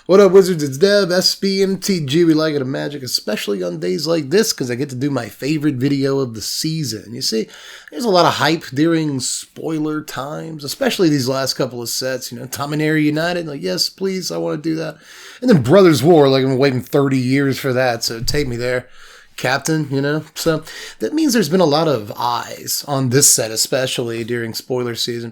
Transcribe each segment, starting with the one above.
What up, Wizards? It's Dev, Mtg. We like it in Magic, especially on days like this, because I get to do my favorite video of the season. You see, there's a lot of hype during spoiler times, especially these last couple of sets. You know, Dominaria United, like, yes, please, I want to do that. And then Brothers War, like, I've been waiting 30 years for that, so take me there. Captain, you know, so that means there's been a lot of eyes on this set, especially during spoiler season,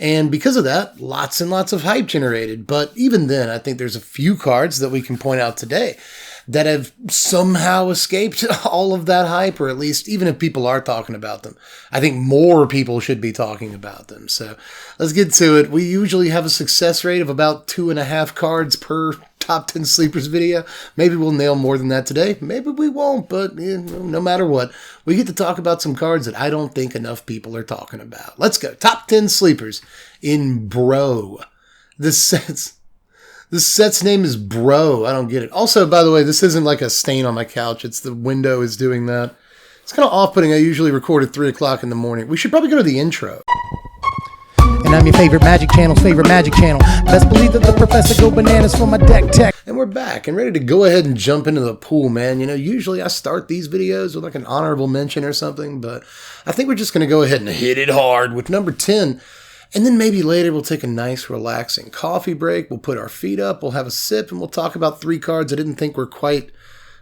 and because of that, lots and lots of hype generated. But even then, I think there's a few cards that we can point out today that have somehow escaped all of that hype, or at least even if people are talking about them, I think more people should be talking about them. So let's get to it. We usually have a success rate of about 2.5 cards per top 10 sleepers video. Maybe we'll nail more than that today. Maybe we won't, but you know, no matter what, we get to talk about some cards that I don't think enough people are talking about. Let's go. Top 10 sleepers in Bro. This set's name is Bro. I don't get it. Also, by the way, this isn't like a stain on my couch. It's the window is doing that. It's kind of off-putting. I usually record at 3 o'clock in the morning. We should probably go to the intro. And I'm your favorite Magic channel's favorite Magic channel. Best believe that the professor go bananas for my deck tech. And we're back and ready to go ahead and jump into the pool, man. You know, usually I start these videos with like an honorable mention or something, but I think we're just going to go ahead and hit it hard with number 10. And then maybe later we'll take a nice relaxing coffee break. We'll put our feet up, we'll have a sip, and we'll talk about 3 cards I didn't think were quite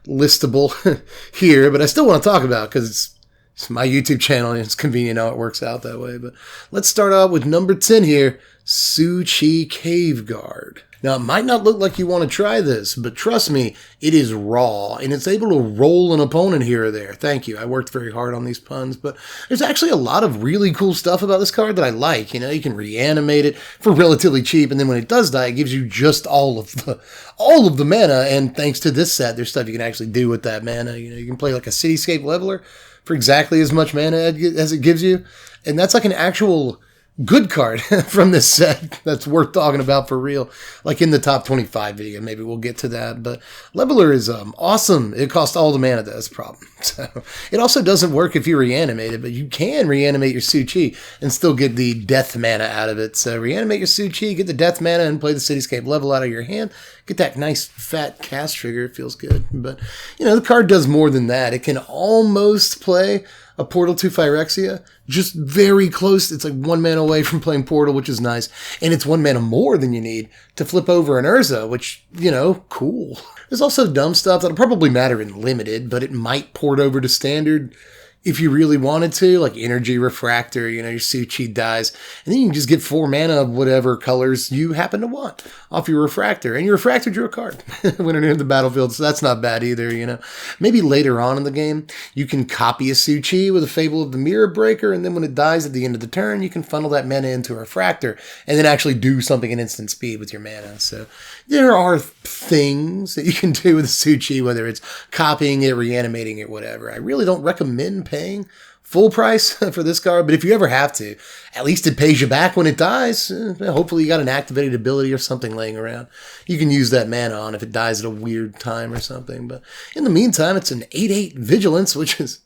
listable here, but I still want to talk about because it's my YouTube channel and it's convenient how it works out that way. But let's start out with number 10 here, Sushi Caveguard. Now, it might not look like you want to try this, but trust me, it is raw, and it's able to roll an opponent here or there. Thank you. I worked very hard on these puns, but there's actually a lot of really cool stuff about this card that I like. You know, you can reanimate it for relatively cheap, and then when it does die, it gives you just all of the mana, and thanks to this set, there's stuff you can actually do with that mana. You know, you can play like a Cityscape Leveler for exactly as much mana as it gives you, and that's like an actual good card from this set that's worth talking about for real. Like in the top 25 video, maybe we'll get to that. But Leveler is awesome. It costs all the mana, that's the problem. So it also doesn't work if you reanimate it, but you can reanimate your Suchi and still get the death mana out of it. So reanimate your Suchi, get the death mana, and play the Cityscape level out of your hand. Get that nice fat cast trigger. It feels good. But, you know, the card does more than that. It can almost play a Portal to Phyrexia, just very close. It's like 1 mana away from playing Portal, which is nice. And it's 1 mana more than you need to flip over an Urza, which, you know, cool. There's also dumb stuff that'll probably matter in Limited, but it might port over to Standard if you really wanted to, like Energy Refractor, you know, your Suchi dies, and then you can just get 4 mana of whatever colors you happen to want off your Refractor, and your Refractor drew a card when it entered the battlefield, so that's not bad either, you know. Maybe later on in the game, you can copy a Suchi with a Fable of the Mirror Breaker, and then when it dies at the end of the turn, you can funnel that mana into a Refractor, and then actually do something at instant speed with your mana. So there are things that you can do with a Suchi, whether it's copying it, reanimating it, whatever. I really don't recommend paying full price for this card, but if you ever have to, at least it pays you back when it dies. Hopefully you got an activated ability or something laying around you can use that mana on if it dies at a weird time or something. But in the meantime, it's an 8/8 Vigilance, which is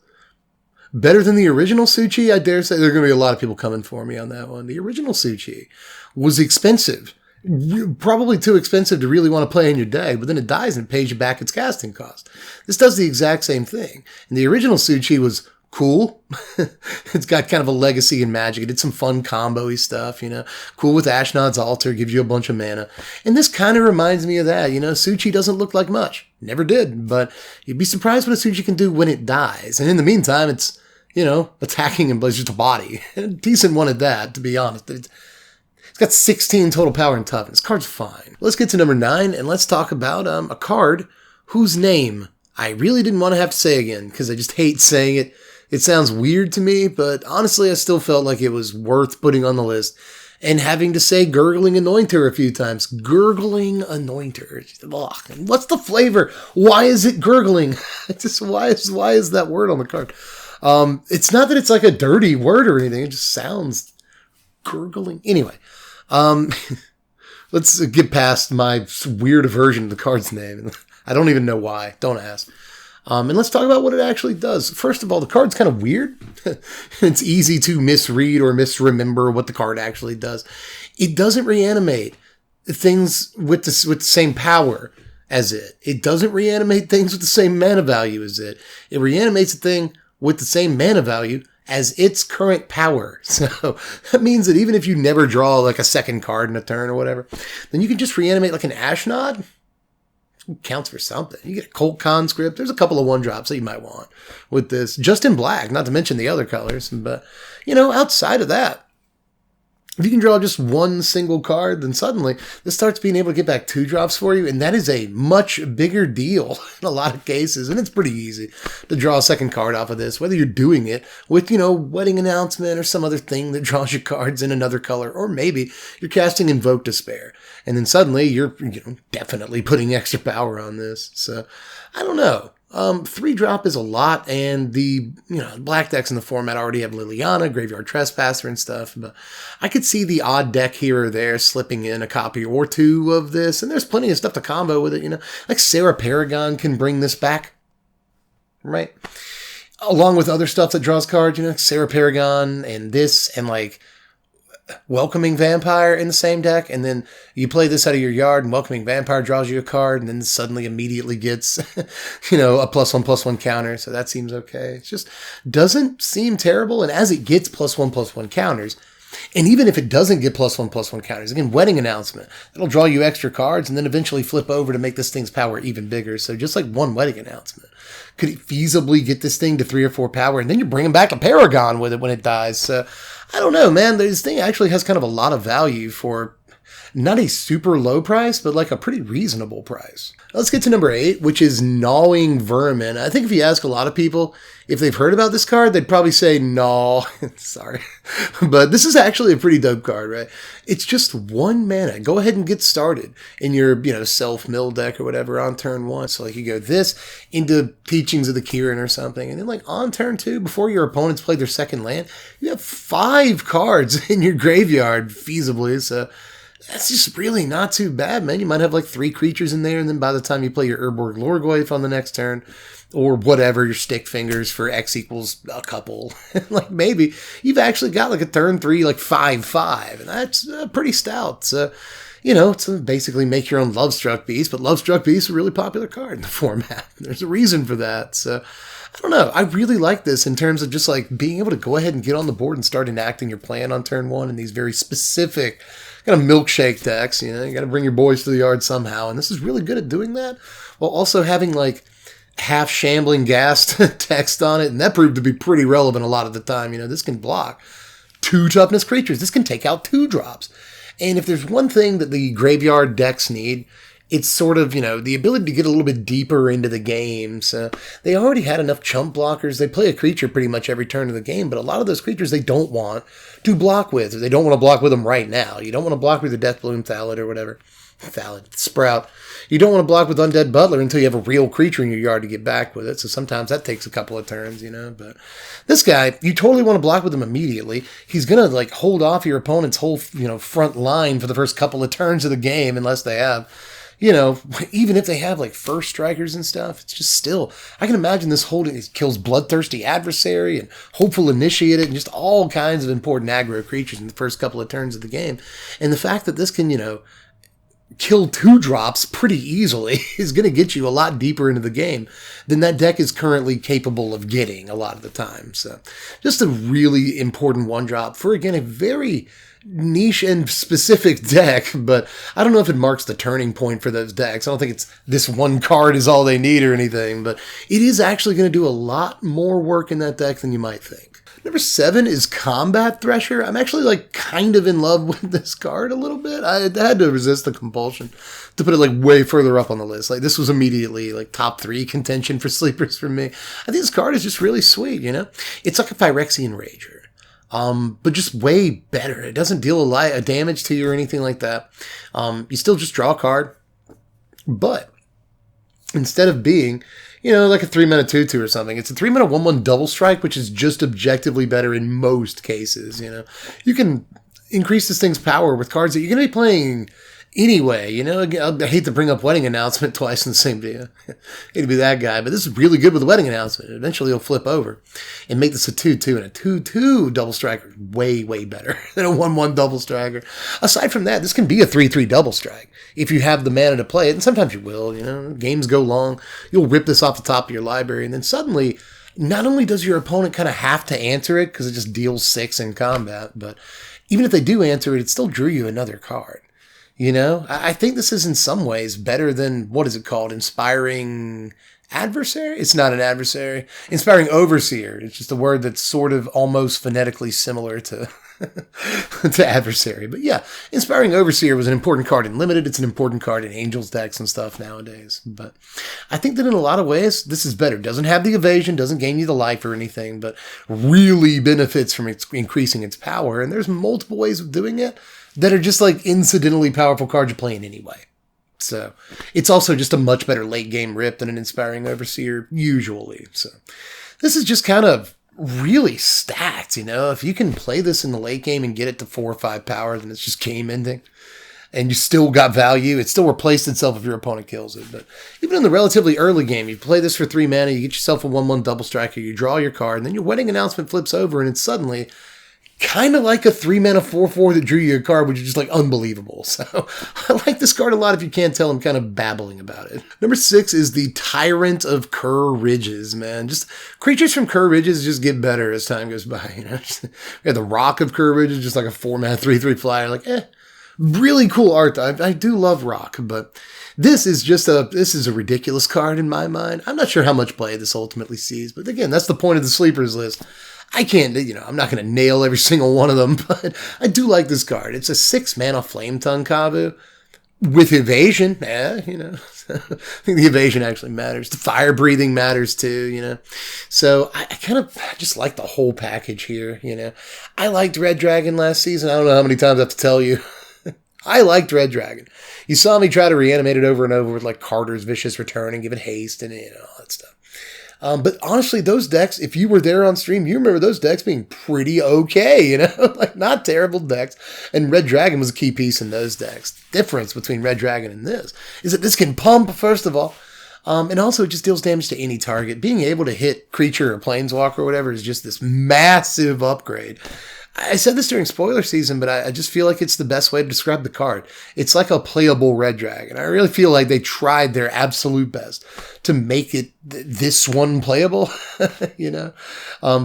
better than the original Suchi. I dare say there are going to be a lot of people coming for me on that one. The original Suchi was expensive. Probably too expensive to really want to play in your deck, but then it dies and it pays you back its casting cost. This does the exact same thing. And the original Suchi was cool. It's got kind of a legacy in Magic. It did some fun combo-y stuff, you know. Cool with Ashnod's Altar, gives you a bunch of mana. And this kind of reminds me of that, you know. Suchi doesn't look like much. Never did, but you'd be surprised what a Suchi can do when it dies. And in the meantime, it's, you know, attacking and just a body. A decent one at that, to be honest. It's got 16 total power and toughness. Card's fine. Let's get to number 9, and let's talk about a card whose name I really didn't want to have to say again, because I just hate saying it. It sounds weird to me, but honestly, I still felt like it was worth putting on the list and having to say Gurgling Anointer a few times. Gurgling Anointer. Ugh. What's the flavor? Why is it gurgling? Why is that word on the card? It's not that it's like a dirty word or anything. It just sounds gurgling. Anyway, let's get past my weird version of the card's name. I don't even know why. Don't ask. And let's talk about what it actually does. First of all, the card's kind of weird. It's easy to misread or misremember what the card actually does. It doesn't reanimate. things with the same power as it. It doesn't reanimate things with the same mana value as it. It reanimates a thing with the same mana value as its current power. So that means that even if you never draw like a second card in a turn or whatever, then you can just reanimate like an Ashnod. It counts for something. You get a Colt Conscript. There's a couple of 1-drops that you might want with this, just in black, not to mention the other colors. But, outside of that, if you can draw just one single card, then suddenly this starts being able to get back 2-drops for you, and that is a much bigger deal in a lot of cases, and it's pretty easy to draw a second card off of this, whether you're doing it with, Wedding Announcement or some other thing that draws you cards in another color, or maybe you're casting Invoke Despair, and then suddenly you're definitely putting extra power on this. So, I don't know. 3-drop is a lot, and the black decks in the format already have Liliana, Graveyard Trespasser, and stuff. But I could see the odd deck here or there slipping in a copy or two of this, and there's plenty of stuff to combo with it. Like Sarah Paragon can bring this back, right? Along with other stuff that draws cards, Sarah Paragon and this, and like Welcoming Vampire in the same deck, and then you play this out of your yard, and Welcoming Vampire draws you a card, and then suddenly immediately gets, a +1/+1 counter, so that seems okay. It just doesn't seem terrible, and as it gets +1/+1 counters, and even if it doesn't get +1/+1 counters, again, Wedding Announcement, it'll draw you extra cards, and then eventually flip over to make this thing's power even bigger, so just like one Wedding Announcement. Could it feasibly get this thing to 3 or 4 power, and then you're bringing back a Paragon with it when it dies, so I don't know, man. This thing actually has kind of a lot of value for not a super low price, but like a pretty reasonable price. Let's get to number 8, which is Gnawing Vermin. I think if you ask a lot of people if they've heard about this card, they'd probably say no. Sorry. But this is actually a pretty dope card, right? It's just 1 mana. Go ahead and get started in your, self-mill deck or whatever on turn 1. So like you go this into Teachings of the Kirin or something. And then like on turn 2, before your opponents play their second land, you have 5 cards in your graveyard feasibly. So that's just really not too bad, man. You might have like 3 creatures in there, and then by the time you play your Urborg Lorgoyf on the next turn, or whatever, your stick fingers for X equals a couple, like maybe you've actually got like a turn 3, like 5/5, and that's pretty stout. So, to basically make your own Lovestruck Beast, but Lovestruck Beast is a really popular card in the format. There's a reason for that. So, I don't know. I really like this in terms of just like being able to go ahead and get on the board and start enacting your plan on turn 1 in these very specific kind of milkshake decks. You got to bring your boys to the yard somehow, and this is really good at doing that while also having like half shambling gas text on it, and that proved to be pretty relevant a lot of the time. This can block 2 toughness creatures. This can take out 2-drops. And if there's one thing that the graveyard decks need, it's sort of, the ability to get a little bit deeper into the game. So they already had enough chump blockers. They play a creature pretty much every turn of the game, but a lot of those creatures they don't want to block with, or they don't want to block with them right now. You don't want to block with the Deathbloom Thallid or whatever. Thallid, Sprout. You don't want to block with Undead Butler until you have a real creature in your yard to get back with it. So sometimes that takes a couple of turns, But this guy, you totally want to block with him immediately. He's going to like hold off your opponent's whole, front line for the first couple of turns of the game unless they have, even if they have like first strikers and stuff, it's just still, I can imagine this holding, it kills Bloodthirsty Adversary and Hopeful Initiate and just all kinds of important aggro creatures in the first couple of turns of the game. And the fact that this can, kill 2-drops pretty easily is going to get you a lot deeper into the game than that deck is currently capable of getting a lot of the time. So just a really important 1-drop for, again, a very niche and specific deck, but I don't know if it marks the turning point for those decks. I don't think it's this one card is all they need or anything, but it is actually going to do a lot more work in that deck than you might think. Number 7 is Combat Thresher. I'm actually like kind of in love with this card a little bit. I had to resist the compulsion to put it like way further up on the list. Like this was immediately like top 3 contention for sleepers for me. I think this card is just really sweet, It's like a Phyrexian Rager. But just way better. It doesn't deal a lot of damage to you or anything like that. You still just draw a card, but instead of being, like a 3-mana 2/2 or something, it's a 3-mana 1/1 double strike, which is just objectively better in most cases. You can increase this thing's power with cards that you're going to be playing Anyway, you know, again, I hate to bring up wedding announcement twice in the same video. Hate to be that guy, but this is really good with the wedding announcement. Eventually he'll flip over and make this a 2-2, and a 2-2 double striker way, way better than a 1-1 double striker. Aside from that, this can be a 3-3 double strike if you have the mana to play it, and sometimes you will, you know, games go long, you'll rip this off the top of your library, and then suddenly, not only does your opponent kind of have to answer it because it just deals 6 in combat, but even if they do answer it, it still drew you another card. You know, I think this is in some ways better than, what is it called? Inspiring adversary? It's not an adversary. Inspiring overseer. It's just a word that's sort of almost phonetically similar to to adversary. But yeah, Inspiring Overseer was an important card in Limited. It's an important card in Angels decks and stuff nowadays. But I think that in a lot of ways, this is better. Doesn't have the evasion, doesn't gain you the life or anything, but really benefits from increasing its power. And there's multiple ways of doing it that are just like incidentally powerful cards you're playing anyway. So it's also just a much better late game rip than an Inspiring Overseer usually. So this is just kind of really stacked, you know. If you can play this in the late game and get it to 4 or 5 power, then it's just game ending. And you still got value. It still replaced itself if your opponent kills it. But even in the relatively early game, you play this for 3 mana, you get yourself a 1-1 double striker, you draw your card, and then your wedding announcement flips over, and it's suddenly kind of like a 3 mana 4/4 that drew you a card, which is just like unbelievable. So I like this card a lot if you can't tell I'm kind of babbling about it. Number 6 is the Tyrant of Kerr Ridges, man. Just creatures from Kerr Ridges just get better as time goes by. You know, we have the Rock of Kerr Ridges, just like a 4 mana 3/3 flyer. Like, really cool art. I do love Rock, but this is a ridiculous card in my mind. I'm not sure how much play this ultimately sees, but again, that's the point of the sleepers list. I can't, you know, I'm not going to nail every single one of them, but I do like this card. It's a 6 mana Flame Tongue Kavu with evasion. You know, I think the evasion actually matters. The fire breathing matters too, you know. So I kind of just like the whole package here, you know. I liked Red Dragon last season. I don't know how many times I have to tell you. I liked Red Dragon. You saw me try to reanimate it over and over with like Carter's Vicious Return and give it haste and, you know, all that stuff. But honestly, those decks, if you were there on stream, you remember those decks being pretty okay, you know, like not terrible decks. And Red Dragon was a key piece in those decks. The difference between Red Dragon and this is that this can pump, first of all, and also it just deals damage to any target. Being able to hit creature or planeswalker or whatever is just this massive upgrade. I said this during spoiler season, but I just feel like it's the best way to describe the card. It's like a playable Red Dragon. I really feel like they tried their absolute best to make it this one playable, you know.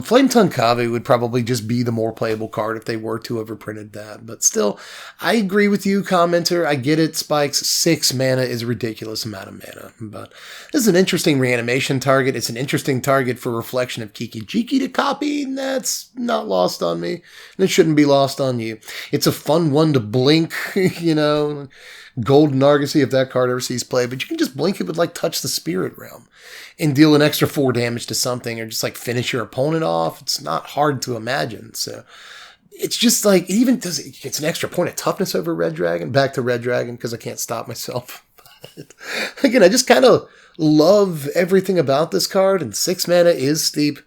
Flame Tongue Kavu would probably just be the more playable card if they were to have reprinted that. But still, I agree with you, commenter. I get it, Spikes. 6 mana is a ridiculous amount of mana. But this is an interesting reanimation target. It's an interesting target for Reflection of Kiki Jiki to copy. That's not lost on me. And it shouldn't be lost on you. It's a fun one to blink, you know. Golden Argosy if that card ever sees play, but you can just blink it with like Touch the Spirit Realm and deal an extra 4 damage to something or just like finish your opponent off. It's not hard to imagine. So it's just like, it even does, it gets an extra point of toughness over Red Dragon. Back to Red Dragon because I can't stop myself. But again, I just kind of love everything about this card, and 6 mana is steep.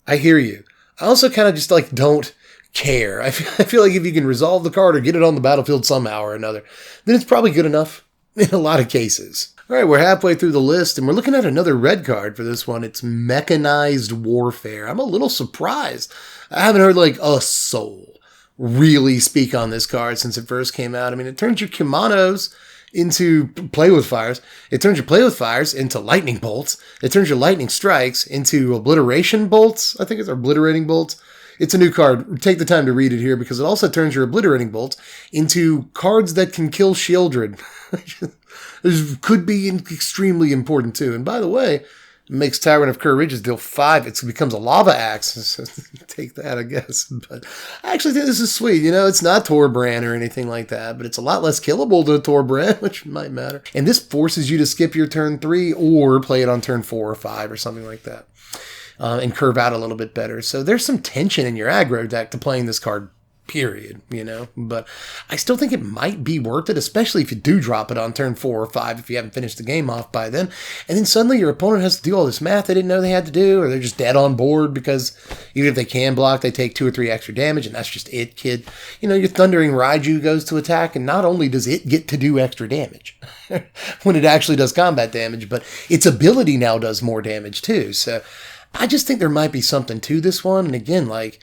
I hear you. I also kind of just like don't care. I feel like if you can resolve the card or get it on the battlefield somehow or another, then it's probably good enough in a lot of cases. All right, we're halfway through the list, and we're looking at another red card for this one. It's Mechanized Warfare. I'm a little surprised. I haven't heard like a soul really speak on this card since it first came out. I mean, it turns your Kimonos into Play With Fires. It turns your Play With Fires into Lightning Bolts. It turns your Lightning Strikes into Obliteration Bolts. I think it's Obliterating Bolts. It's a new card. Take the time to read it here because it also turns your Obliterating Bolts into cards that can kill Shieldred. This could be extremely important too. And by the way, it makes Tyrant of Kerr Ridges deal 5. It becomes a Lava Axe. So take that, I guess. But I actually think this is sweet. You know, it's not Torbran or anything like that, but it's a lot less killable than Torbran, which might matter. And this forces you to skip your turn 3 or play it on turn 4 or 5 or something like that. And curve out a little bit better. So there's some tension in your aggro deck to playing this card period, you know, but I still think it might be worth it, especially if you do drop it on turn 4 or 5 if you haven't finished the game off by then, and then suddenly your opponent has to do all this math they didn't know they had to do, or they're just dead on board because even if they can block, they take 2 or 3 extra damage, and that's just it, kid. You know, your Thundering Raiju goes to attack, and not only does it get to do extra damage when it actually does combat damage, but its ability now does more damage too, so I just think there might be something to this one, and again, like,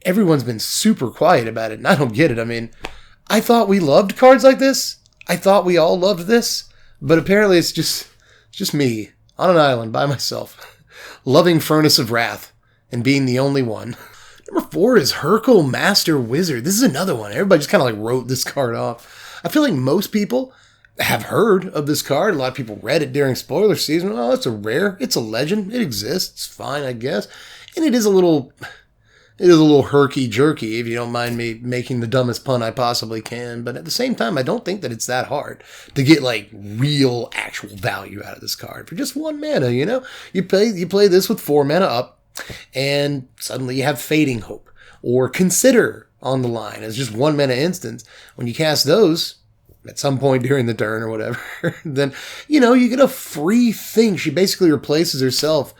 everyone's been super quiet about it, and I don't get it. I mean, I thought we loved cards like this. I thought we all loved this, but apparently it's just me on an island by myself, loving Furnace of Wrath and being the only one. Number 4 is Herkel Master Wizard. This is another one. Everybody just kind of like wrote this card off. I feel like most people have heard of this card. A lot of people read it during spoiler season. Oh, it's a rare. It's a legend. It exists. It's fine, I guess. And it is a little herky-jerky, if you don't mind me making the dumbest pun I possibly can. But at the same time, I don't think that it's that hard to get, like, real, actual value out of this card. For just 1 mana, you know? You play this with 4 mana up, and suddenly you have Fading Hope, or Consider on the line as just 1 mana instance. When you cast those at some point during the turn or whatever, then, you know, you get a free thing. She basically replaces herself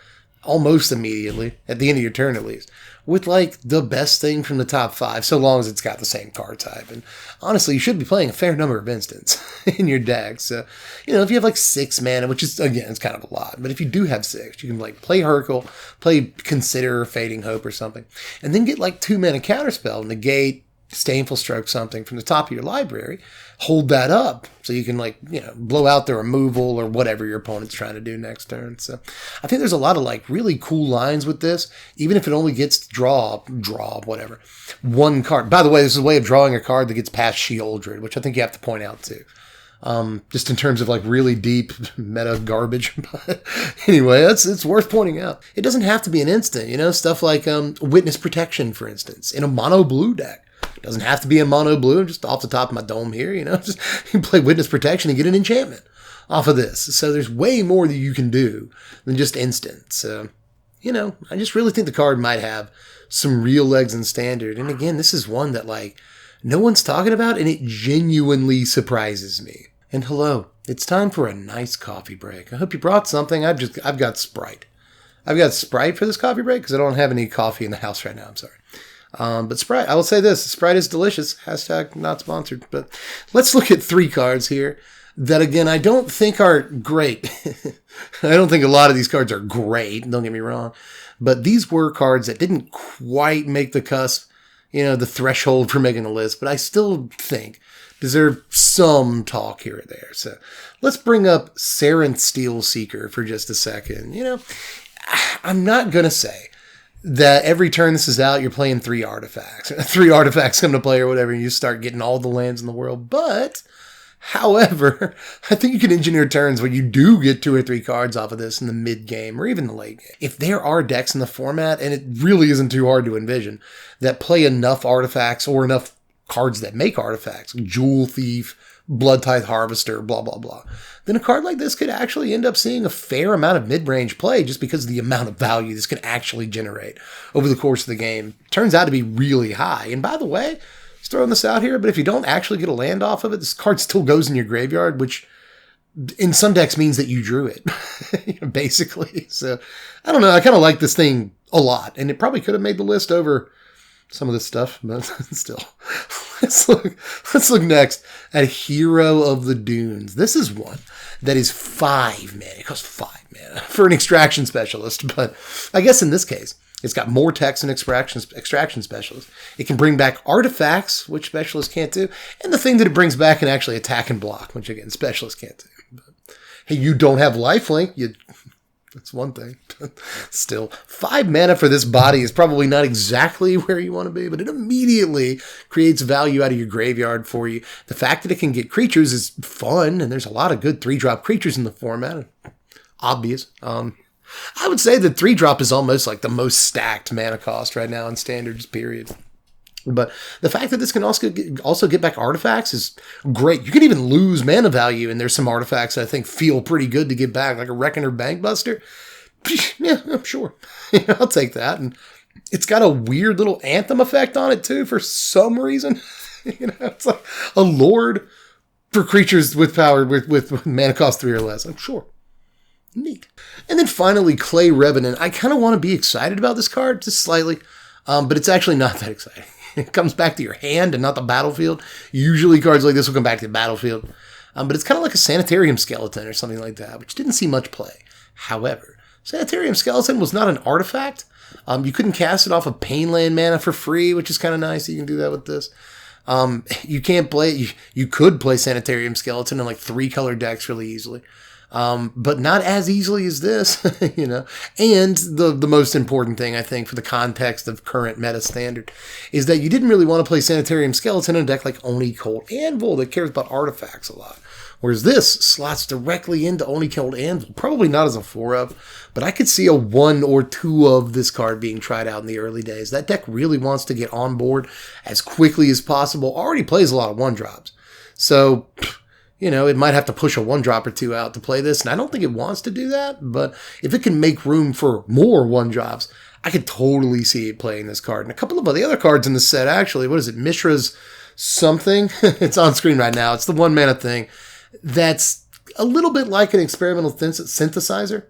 almost immediately, at the end of your turn at least, with like the best thing from the top 5, so long as it's got the same card type. And honestly, you should be playing a fair number of instants in your deck. So, you know, if you have like 6 mana, which is, again, it's kind of a lot, but if you do have 6, you can like play Herkel, play Consider, Fading Hope or something, and then get like 2 mana counterspell, negate, Disdainful Stroke something from the top of your library, hold that up so you can, like, you know, blow out the removal or whatever your opponent's trying to do next turn. So I think there's a lot of like really cool lines with this, even if it only gets to draw whatever 1 card. By the way, this is a way of drawing a card that gets past Sheoldred, which I think you have to point out too. Just in terms of like really deep meta garbage. But anyway, it's worth pointing out. It doesn't have to be an instant, you know, stuff like Witness Protection, for instance, in a mono blue deck. It doesn't have to be in mono blue, just off the top of my dome here, you know, just you can play Witness Protection and get an enchantment off of this. So there's way more that you can do than just instant. So, you know, I just really think the card might have some real legs in standard. And again, this is one that like no one's talking about, and it genuinely surprises me. And hello, it's time for a nice coffee break. I hope you brought something. I've got Sprite. I've got Sprite for this coffee break because I don't have any coffee in the house right now. I'm sorry. But Sprite, I will say this, Sprite is delicious. Hashtag not sponsored. But let's look at 3 cards here that, again, I don't think are great. I don't think a lot of these cards are great, don't get me wrong. But these were cards that didn't quite make the cusp, you know, the threshold for making the list. But I still think deserve some talk here or there. So let's bring up Sarin Steel Seeker for just a second. You know, I'm not going to say that every turn this is out, you're playing 3 artifacts. 3 artifacts come to play or whatever, and you start getting all the lands in the world. But, however, I think you can engineer turns where you do get 2 or 3 cards off of this in the mid-game or even the late game. If there are decks in the format, and it really isn't too hard to envision, that play enough artifacts or enough cards that make artifacts, Jewel Thief, Blood Tithe Harvester, blah, blah, blah, then a card like this could actually end up seeing a fair amount of mid-range play just because of the amount of value this can actually generate over the course of the game. Turns out to be really high. And by the way, just throwing this out here, but if you don't actually get a land off of it, this card still goes in your graveyard, which in some decks means that you drew it, basically. So, I don't know, I kind of like this thing a lot, and it probably could have made the list over some of this stuff, but still. Let's look next at Hero of the Dunes. This is one that is 5 mana. It costs 5 mana for an extraction specialist, but I guess in this case, it's got more text than extraction specialist. It can bring back artifacts, which specialists can't do, and the thing that it brings back can actually attack and block, which again, specialists can't do. But, hey, you don't have lifelink, that's one thing. Still, 5 mana for this body is probably not exactly where you want to be, but it immediately creates value out of your graveyard for you. The fact that it can get creatures is fun, and there's a lot of good 3-drop creatures in the format. Obvious. I would say that 3-drop is almost like the most stacked mana cost right now in standards, period. But the fact that this can also get back artifacts is great. You can even lose mana value, and there's some artifacts that I think feel pretty good to get back, like a Reckoner Bankbuster. Yeah, I'm sure. I'll take that. And It's got a weird little anthem effect on it too for some reason. It's like a lord for creatures with power with mana cost 3 or less. I'm sure. Neat. And then finally, Clay Revenant. I kind of want to be excited about this card, just slightly, but it's actually not that exciting. It comes back to your hand and not the battlefield. Usually cards like this will come back to the battlefield. But it's kind of like a Sanitarium Skeleton or something like that, which didn't see much play. However, Sanitarium Skeleton was not an artifact. You couldn't cast it off of Painland mana for free, which is kind of nice. You can do that with this. You can't play, you could play Sanitarium Skeleton in like 3-color decks really easily. But not as easily as this, And the most important thing, I think, for the context of current meta standard is that you didn't really want to play Sanitarium Skeleton in a deck like Oni Cold Anvil that cares about artifacts a lot. Whereas this slots directly into Oni Cold Anvil, probably not as a 4-of, but I could see a 1 or 2 of this card being tried out in the early days. That deck really wants to get on board as quickly as possible, already plays a lot of 1-drops. So, it might have to push a 1-drop or 2 out to play this, and I don't think it wants to do that, but if it can make room for more 1-drops, I could totally see it playing this card. And a couple of the other cards in the set, actually, what is it, Mishra's something? It's on screen right now. It's the 1-mana thing that's a little bit like an experimental synthesizer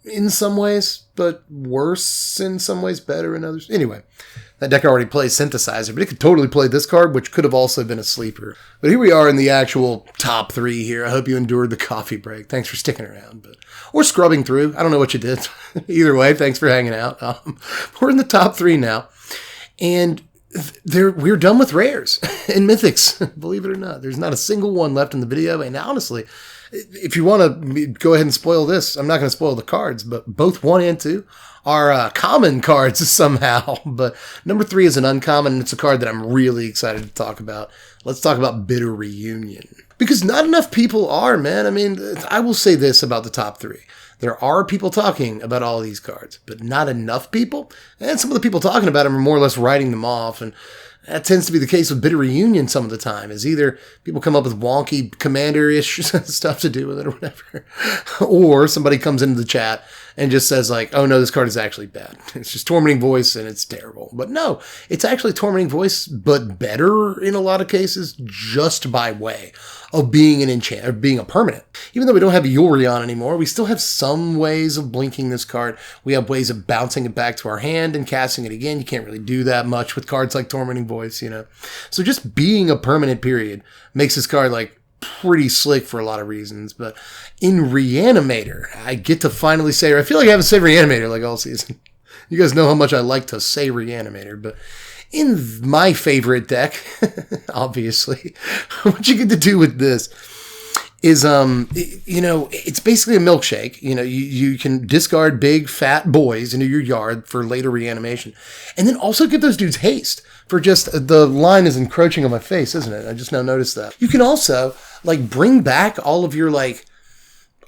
in some ways, but worse in some ways, better in others. Anyway, that deck already plays synthesizer, but it could totally play this card, which could have also been a sleeper. But here we are in the actual top 3 here. I hope you endured the coffee break.7 for sticking around, or scrubbing through. I don't know what you did. Either way, thanks for hanging out. We're in the top 3 now, and we're done with rares and mythics. Believe it or not, there's not a single one left in the video. And honestly, if you want to go ahead and spoil this, I'm not going to spoil the cards, but both 1 and 2 are common cards somehow. But number 3 is an uncommon, and it's a card that I'm really excited to talk about. Let's talk about Bitter Reunion. Because not enough people are, man. I mean, I will say this about the top 3. There are people talking about all these cards, but not enough people. And some of the people talking about them are more or less writing them off. And that tends to be the case with Bitter Reunion some of the time, is either people come up with wonky commander-ish stuff to do with it or whatever, or somebody comes into the chat and just says like, oh no, this card is actually bad. It's just Tormenting Voice and it's terrible. But no, it's actually Tormenting Voice, but better in a lot of cases, just by way of being an enchant or being a permanent. Even though we don't have Yorion anymore, we still have some ways of blinking this card. We have ways of bouncing it back to our hand and casting it again. You can't really do that much with cards like Tormenting Voice, So just being a permanent period makes this card like pretty slick for a lot of reasons. But in Reanimator, I get to finally say, or I feel like I haven't said Reanimator like all season. You guys know how much I like to say Reanimator, but in my favorite deck, obviously, what you get to do with this is, it's basically a milkshake. You can discard big fat boys into your yard for later reanimation, and then also give those dudes haste for just, the line is encroaching on my face, isn't it? I just now noticed that. You can also bring back all of your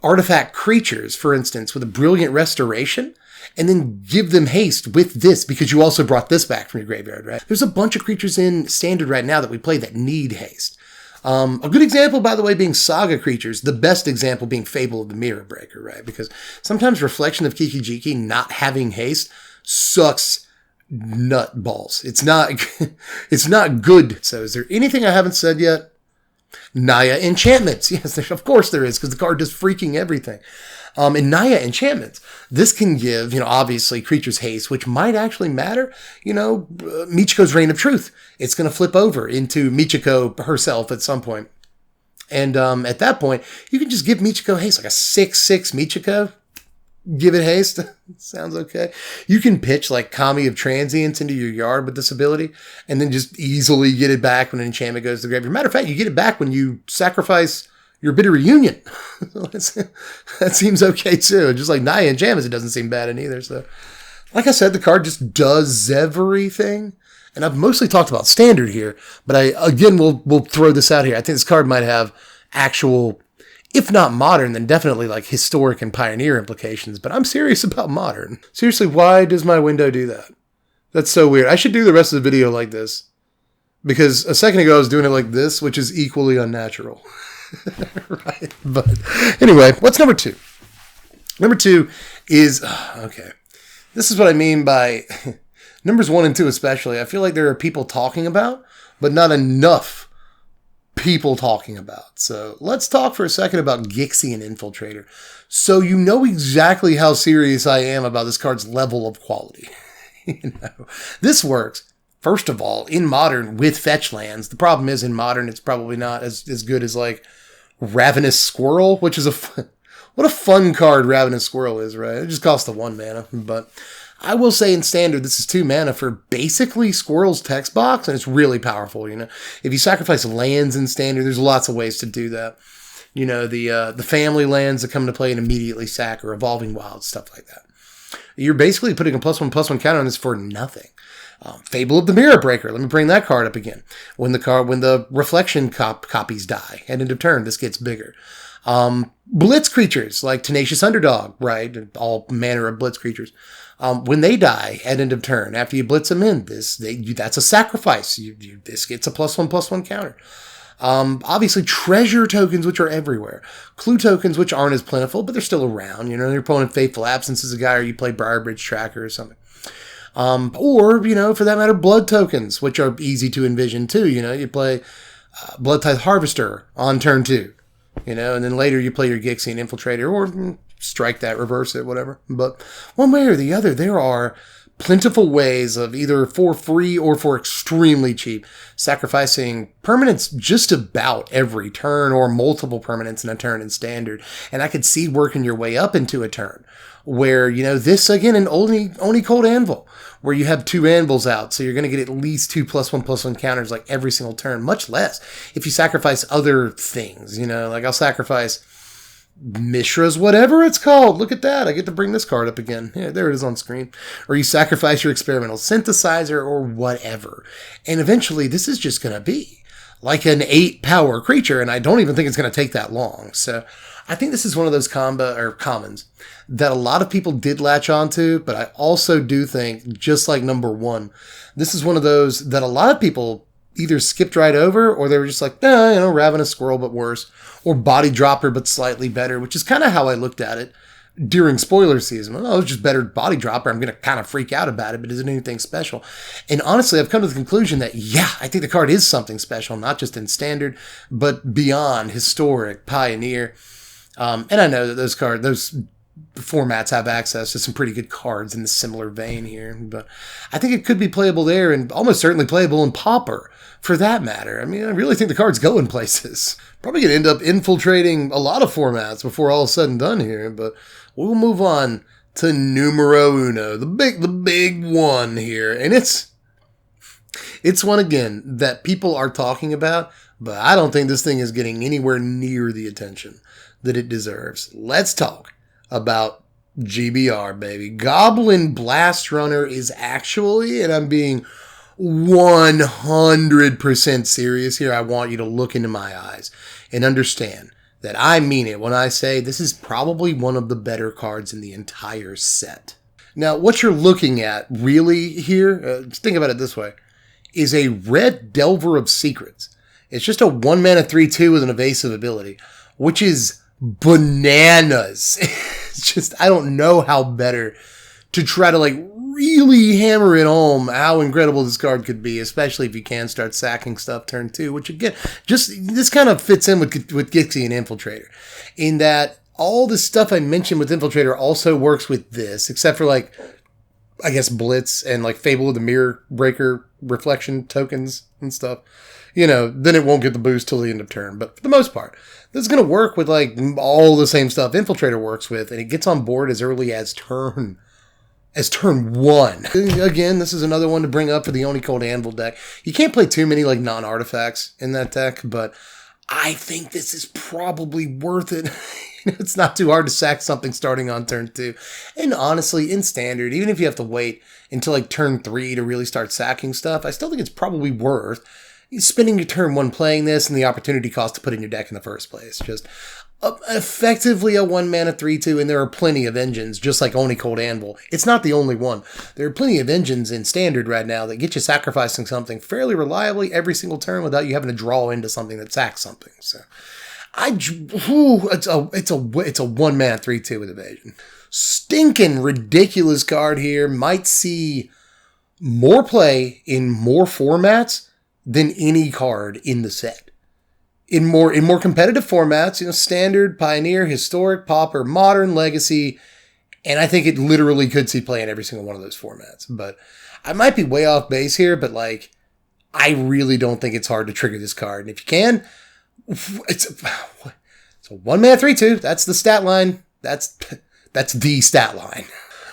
artifact creatures, for instance, with a Brilliant Restoration, and then give them haste with this because you also brought this back from your graveyard, right? There's a bunch of creatures in Standard right now that we play that need haste. A good example, by the way, being Saga creatures. The best example being Fable of the Mirror Breaker, right? Because sometimes Reflection of Kiki-Jiki not having haste sucks nut balls. It's not good. So is there anything I haven't said yet? Naya Enchantments. Yes, of course there is, because the card does freaking everything. In Naya Enchantments, this can give, obviously creatures haste, which might actually matter. Michiko's Reign of Truth. It's going to flip over into Michiko herself at some point. And at that point, you can just give Michiko haste, like a 6/6 Michiko. Give it haste. Sounds okay. You can pitch Kami of Transience into your yard with this ability, and then just easily get it back when an enchantment goes to the graveyard. Matter of fact, you get it back when you sacrifice your Bitter Reunion. That seems okay too. Just like Naya Enchantments, it doesn't seem bad in either. So, like I said, the card just does everything. And I've mostly talked about Standard here, but we'll throw this out here. I think this card might have actual, if not modern, then definitely historic and pioneer implications. But I'm serious about modern. Seriously, why does my window do that? That's so weird. I should do the rest of the video like this, because a second ago I was doing it like this, which is equally unnatural. Right. But anyway, what's number 2? Number 2 is, okay. This is what I mean by Numbers 1 and 2 especially, I feel like there are people talking about, but not enough people talking about. So let's talk for a second about Gixxie and Infiltrator. So you know exactly how serious I am about this card's level of quality. This works, first of all, in Modern with fetch lands. The problem is in Modern, it's probably not as good as like Ravenous Squirrel, which is what a fun card Ravenous Squirrel is, right? It just costs the 1 mana, but I will say in Standard, this is 2 mana for basically Squirrel's text box, and it's really powerful, If you sacrifice lands in Standard, there's lots of ways to do that. The family lands that come into play and immediately sack or Evolving Wilds, stuff like that. You're basically putting a +1/+1 counter on this for nothing. Fable of the Mirror Breaker. Let me bring that card up again. When the reflection copies die at end of turn, this gets bigger. Blitz creatures like Tenacious Underdog, right? All manner of blitz creatures. When they die at end of turn, after you blitz them in, that's a sacrifice. This gets a +1/+1 counter. Obviously, treasure tokens, which are everywhere. Clue tokens, which aren't as plentiful, but they're still around. Your opponent Faithful Absence is a guy, or you play Briarbridge Tracker or something. Or, for that matter, blood tokens, which are easy to envision too. You play Blood Tithe Harvester on turn 2, and then later you play your Gixxie and Infiltrator, or strike that, reverse it, whatever. But one way or the other, there are plentiful ways of either for free or for extremely cheap sacrificing permanents just about every turn, or multiple permanents in a turn in Standard. And I could see working your way up into a turn where, this again, an Oni Cold Anvil, where you have 2 anvils out. So you're going to get at least 2 +1/+1 counters like every single turn, much less if you sacrifice other things, like I'll sacrifice Mishra's whatever it's called. Look at that. I get to bring this card up again. Yeah, there it is on screen. Or you sacrifice your experimental synthesizer or whatever. And eventually this is just going to be like an 8 power creature, and I don't even think it's going to take that long. So I think this is one of those commons that a lot of people did latch onto, but I also do think, just like number 1, this is one of those that a lot of people either skipped right over, or they were just like, Ravenous Squirrel, but worse, or Body Dropper, but slightly better, which is kind of how I looked at it during spoiler season. Oh, it's just better Body Dropper. I'm going to kind of freak out about it, but is it anything special? And honestly, I've come to the conclusion that, I think the card is something special, not just in Standard, but beyond, Historic, Pioneer. And I know that those formats have access to some pretty good cards in the similar vein here, but I think it could be playable there, and almost certainly playable in Pauper, for that matter. I mean, I really think the card's going places. Probably going to end up infiltrating a lot of formats before all is said and done here, but we'll move on to numero uno, the big one here, and it's one again that people are talking about, but I don't think this thing is getting anywhere near the attention that it deserves. Let's talk about GBR, baby. Goblin Blast Runner is actually, and I'm being 100% serious here, I want you to look into my eyes and understand that I mean it when I say this is probably one of the better cards in the entire set. Now, what you're looking at really here, think about it this way, is a red Delver of Secrets. It's just a 1 mana 3/2 with an evasive ability, which is bananas. It's just, I don't know how better to try to really hammer it home how incredible this card could be, especially if you can start sacking stuff turn 2, which again, just this kind of fits in with Gixxie and Infiltrator, in that all the stuff I mentioned with Infiltrator also works with this, except for I guess Blitz and Fable of the Mirror Breaker reflection tokens and stuff. Then it won't get the boost till the end of turn. But for the most part, this is going to work with all the same stuff Infiltrator works with, and it gets on board as early as turn 1. Again, this is another one to bring up for the Oni Cold Anvil deck. You can't play too many non-artifacts in that deck, but I think this is probably worth it. It's not too hard to sack something starting on turn 2. And honestly, in Standard, even if you have to wait until turn 3 to really start sacking stuff, I still think it's probably worth spending your turn 1 playing this and the opportunity cost to put in your deck in the first place. Just effectively a 1 mana 3/2, and there are plenty of engines, just like Oni Cold Anvil. It's not the only one. There are plenty of engines in Standard right now that get you sacrificing something fairly reliably every single turn without you having to draw into something that sacks something. So it's a 1 mana 3/2 with evasion. Stinking ridiculous card here. Might see more play in more formats than any card in the set. In more competitive formats, standard, pioneer, historic, pauper, modern, legacy, and I think it literally could see play in every single one of those formats. But I might be way off base here, but like, I really don't think it's hard to trigger this card. And if you can, it's a 1-mana 3/2. That's the stat line. That's the stat line.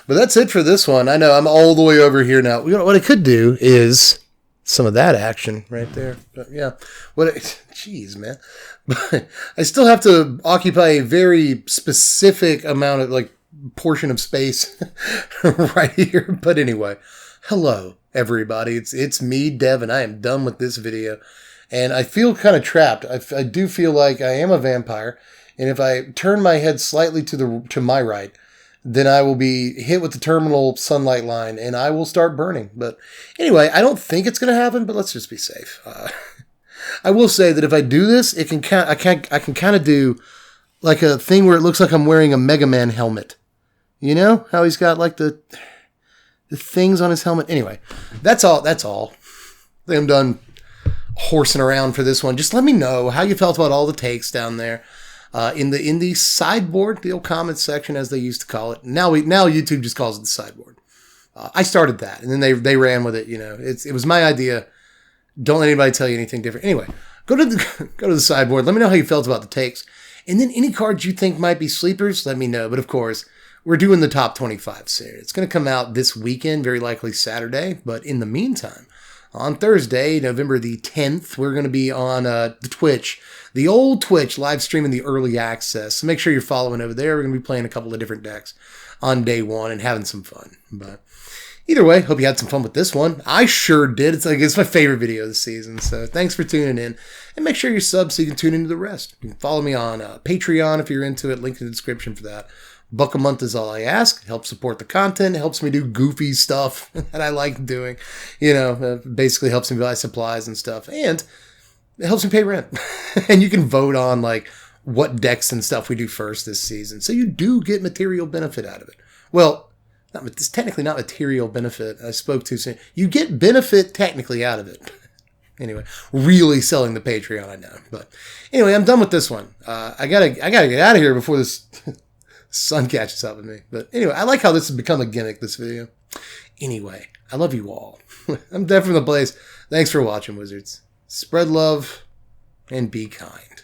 But that's it for this one. I know I'm all the way over here now. What I could do is some of that action right there. But yeah. Jeez, man. But I still have to occupy a very specific amount of, like, portion of space right here. But anyway, hello, everybody. It's me, Dev, and I am done with this video. And I feel kind of trapped. I do feel like I am a vampire. And if I turn my head slightly to my right, then I will be hit with the terminal sunlight line and I will start burning. But anyway, I don't think it's going to happen, but let's just be safe. I will say that if I do this, I can kind of do like a thing where it looks like I'm wearing a Mega Man helmet. You know how he's got like the things on his helmet. Anyway, that's all. I think I'm done horsing around for this one. Just let me know how you felt about all the takes down there. In the sideboard, the old comments section, as they used to call it. Now YouTube just calls it the sideboard. I started that, and then they ran with it. It was my idea. Don't let anybody tell you anything different. Anyway, go to the sideboard. Let me know how you felt about the takes, and then any cards you think might be sleepers, let me know. But of course, we're doing the top 25 series. It's going to come out this weekend, very likely Saturday. But in the meantime, on Thursday, November the 10th, we're going to be on the Twitch. The old Twitch, live streaming the early access. So make sure you're following over there. We're going to be playing a couple of different decks on day one and having some fun. But either way, hope you had some fun with this one. I sure did. It's my favorite video this season. So thanks for tuning in. And make sure you're subbed so you can tune into the rest. You can follow me on Patreon if you're into it. Link in the description for that. $1 a month is all I ask. It helps support the content. It helps me do goofy stuff that I like doing. Basically helps me buy supplies and stuff. And it helps me pay rent. And you can vote on like what decks and stuff we do first this season. So you do get material benefit out of it. Well, it's technically not material benefit. I spoke too soon. You get benefit technically out of it. Anyway, really selling the Patreon, I know. But anyway, I'm done with this one. I gotta get out of here before this sun catches up with me. But anyway, I like how this has become a gimmick, this video. Anyway, I love you all. I'm Dev from the Blaze. Thanks for watching, Wizards. Spread love and be kind.